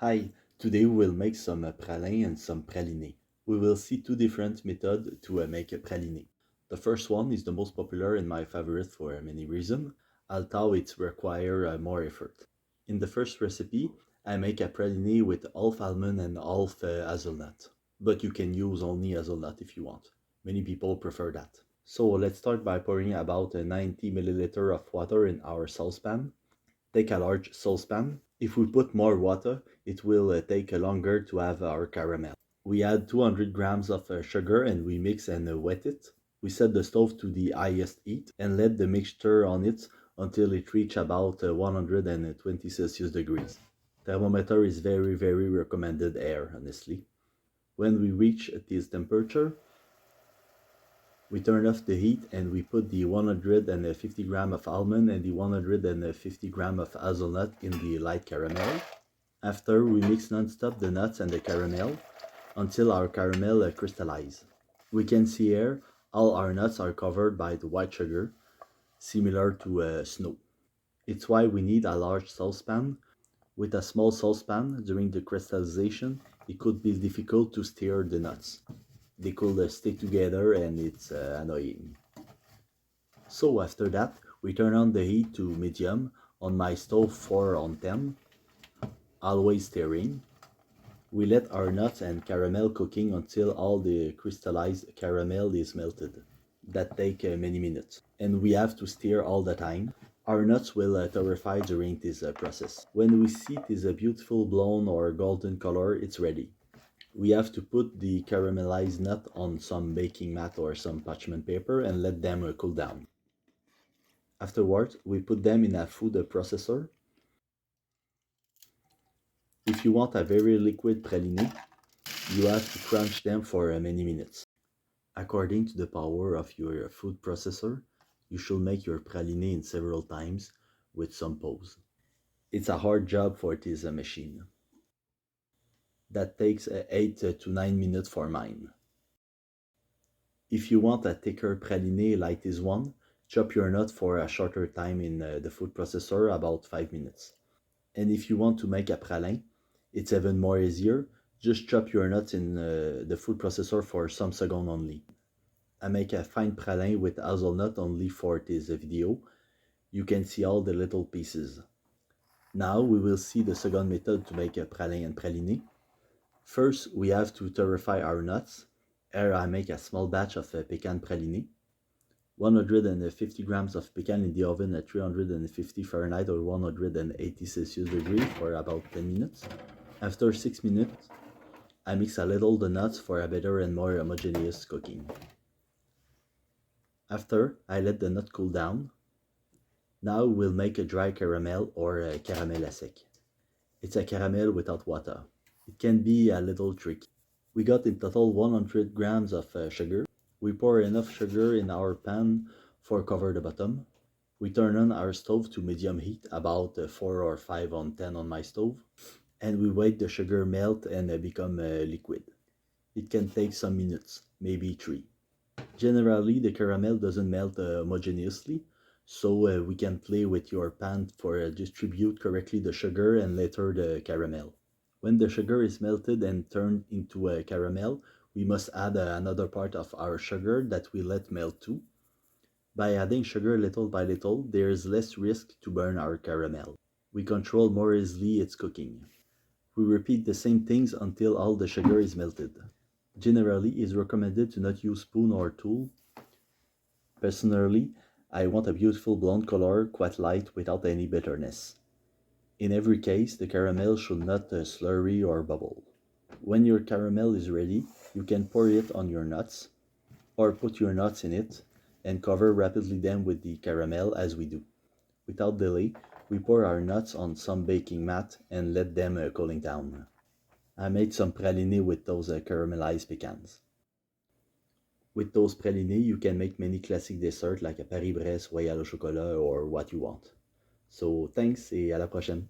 Hi, today we will make some pralin and some praline. We will see two different methods to make a praline. The first one is the most popular and my favorite for many reasons, although it requires more effort. In the first recipe, I make a praline with half almond and half hazelnut, but you can use only hazelnut if you want. Many people prefer that. So let's start by pouring about 90 milliliter of water in our saucepan. Take a large saucepan. If we put more water, it will take longer to have our caramel. We add 200 grams of sugar and we mix and wet it. We set the stove to the highest heat and let the mixture on it until it reach about 120 Celsius degrees. Thermometer is very recommended air, honestly. When we reach this temperature, we turn off the heat and we put the 150 gram of almond and the 150 gram of hazelnut in the light caramel. After, we mix non-stop the nuts and the caramel until our caramel crystallize. We can see here all our nuts are covered by the white sugar, similar to snow. It's why we need a large saucepan. With a small saucepan, during the crystallization, it could be difficult to stir the nuts. They could stick together and it's annoying. So after that, we turn on the heat to medium on my stove 4 on 10, always stirring. We let our nuts and caramel cooking until all the crystallized caramel is melted. That take many minutes. And we have to stir all the time. Our nuts will terrify during this process. When we see it is a beautiful blonde or golden color, it's ready. We have to put the caramelized nut on some baking mat or some parchment paper and let them cool down. Afterwards, we put them in a food processor. If you want a very liquid praline, you have to crunch them for many minutes. According to the power of your food processor, you should make your praline in several times with some pause. It's a hard job for this machine. That takes 8 to 9 minutes for mine. If you want a thicker praline like this one, chop your nut for a shorter time in the food processor, about 5 minutes. And if you want to make a pralin, it's even more easier. Just chop your nuts in the food processor for some seconds only. I make a fine pralin with hazelnut only for this video. You can see all the little pieces. Now we will see the second method to make a pralin and praline. First, we have to torrefy our nuts. Here I make a small batch of pecan praline. 150 grams of pecan in the oven at 350 Fahrenheit or 180 Celsius degree for about 10 minutes. After 6 minutes, I mix a little the nuts for a better and more homogeneous cooking. After, I let the nut cool down. Now we'll make a dry caramel or a caramel à sec. It's a caramel without water. It can be a little tricky. We got in total 100 grams of sugar. We pour enough sugar in our pan for cover the bottom. We turn on our stove to medium heat, about 4 or 5 on 10 on my stove. And we wait the sugar melt and become liquid. It can take some minutes, maybe 3. Generally, the caramel doesn't melt homogeneously, so we can play with your pan for distribute correctly the sugar and later the caramel. When the sugar is melted and turned into a caramel, we must add another part of our sugar that we let melt too. By adding sugar little by little, there is less risk to burn our caramel. We control more easily its cooking. We repeat the same things until all the sugar is melted. Generally, it is recommended to not use spoon or tool. Personally, I want a beautiful blonde color, quite light, without any bitterness. In every case, the caramel should not slurry or bubble. When your caramel is ready, you can pour it on your nuts, or put your nuts in it, and cover rapidly them with the caramel as we do. Without delay, we pour our nuts on some baking mat and let them cooling down. I made some praline with those caramelized pecans. With those praline, you can make many classic desserts like a Paris-Brest, Royal au chocolat, or what you want. So thanks et à la prochaine.